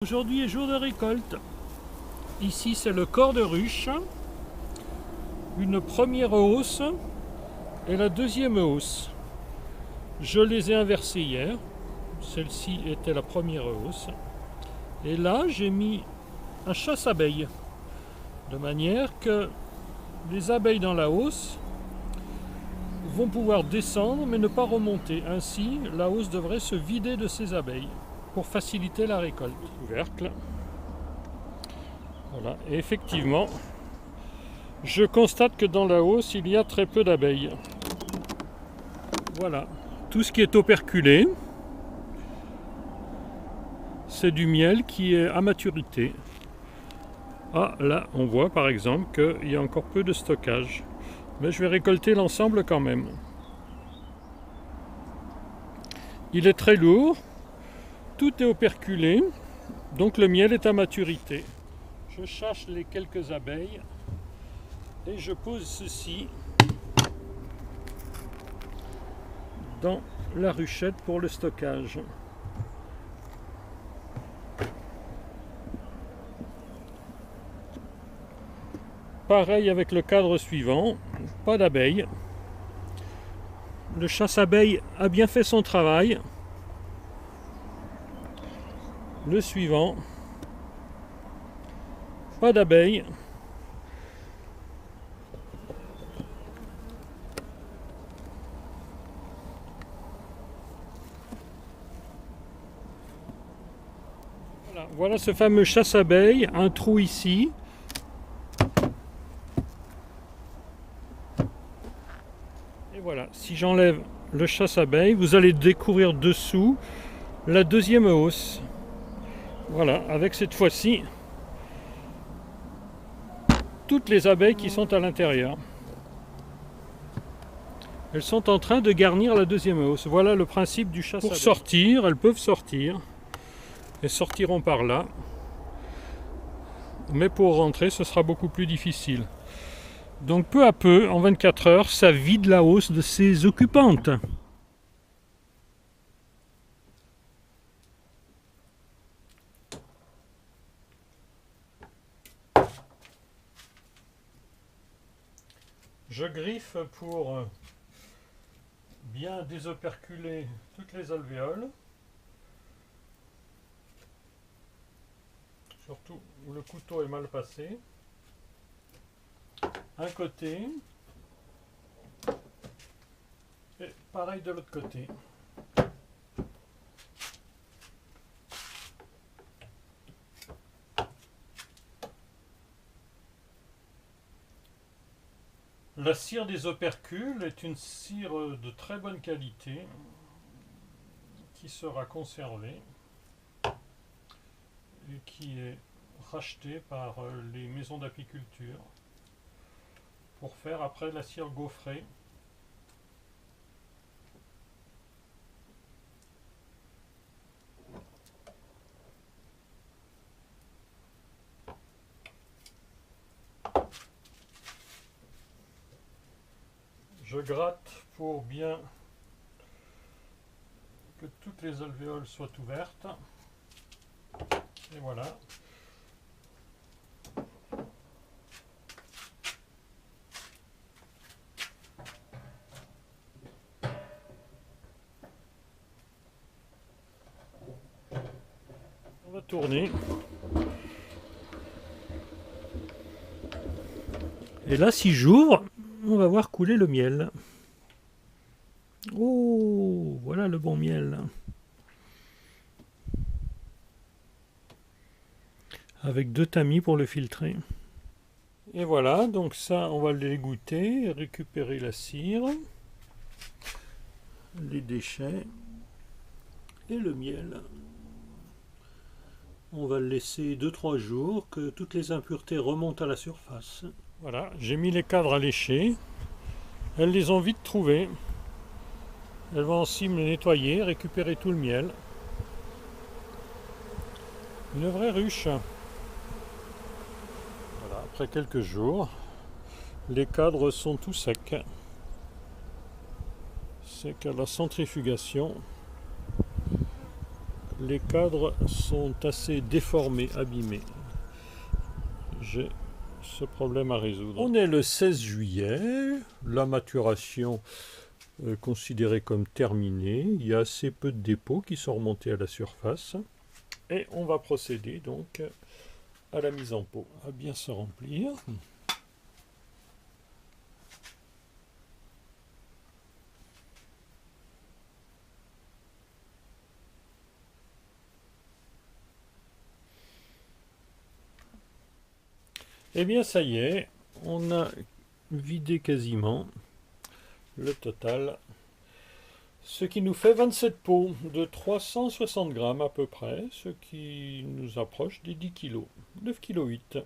Aujourd'hui est jour de récolte. Ici c'est le corps de ruche, une première hausse et la deuxième hausse. Je les ai inversées hier. Celle-ci était la première hausse. Et là j'ai mis un chasse-abeilles, de manière que les abeilles dans la hausse vont pouvoir descendre mais ne pas remonter. Ainsi la hausse devrait se vider de ses abeilles pour faciliter la récolte. Couvercle. Voilà. Et effectivement, je constate que dans la hausse, il y a très peu d'abeilles. Voilà. Tout ce qui est operculé, c'est du miel qui est à maturité. Ah, là, on voit par exemple qu'il y a encore peu de stockage. Mais je vais récolter l'ensemble quand même. Il est très lourd. Tout est operculé, donc le miel est à maturité. Je chasse les quelques abeilles et je pose ceci dans la ruchette pour le stockage. Pareil avec le cadre suivant, pas d'abeilles. Le chasse-abeilles a bien fait son travail. Le suivant, pas d'abeilles. Voilà ce fameux chasse-abeilles, un trou ici. Et voilà, si j'enlève le chasse-abeilles, vous allez découvrir dessous la deuxième hausse. Voilà, avec cette fois-ci toutes les abeilles qui sont à l'intérieur. Elles sont en train de garnir la deuxième hausse. Voilà le principe du chasse-abeilles. Pour sortir, elles peuvent sortir. Elles sortiront par là. Mais pour rentrer, ce sera beaucoup plus difficile. Donc peu à peu, en 24 heures, ça vide la hausse de ses occupantes. Je griffe pour bien désoperculer toutes les alvéoles, surtout où le couteau est mal passé. Un côté et pareil de l'autre côté. La cire des opercules est une cire de très bonne qualité qui sera conservée et qui est rachetée par les maisons d'apiculture pour faire après la cire gaufrée. Je gratte pour bien que toutes les alvéoles soient ouvertes. Et voilà. On va tourner. Et là, si j'ouvre, on va voir couler le miel. Oh, voilà le bon miel. Avec 2 tamis pour le filtrer. Et voilà, donc ça, on va l'égoutter, récupérer la cire, les déchets et le miel. On va le laisser 2-3 jours, que toutes les impuretés remontent à la surface. Voilà, j'ai mis les cadres à lécher. Elles les ont vite trouvés. Elles vont aussi me les nettoyer, récupérer tout le miel. Une vraie ruche. Voilà, après quelques jours, les cadres sont tout secs. C'est qu'à la centrifugation les cadres sont assez déformés, abîmés. J'ai ce problème à résoudre. On est le 16 juillet, la maturation considérée comme terminée. Il y a assez peu de dépôts qui sont remontés à la surface. Et on va procéder donc à la mise en pot, à bien se remplir. Eh bien ça y est, on a vidé quasiment le total, ce qui nous fait 27 pots de 360 grammes à peu près, ce qui nous approche des 10 kg, 9,8 kg.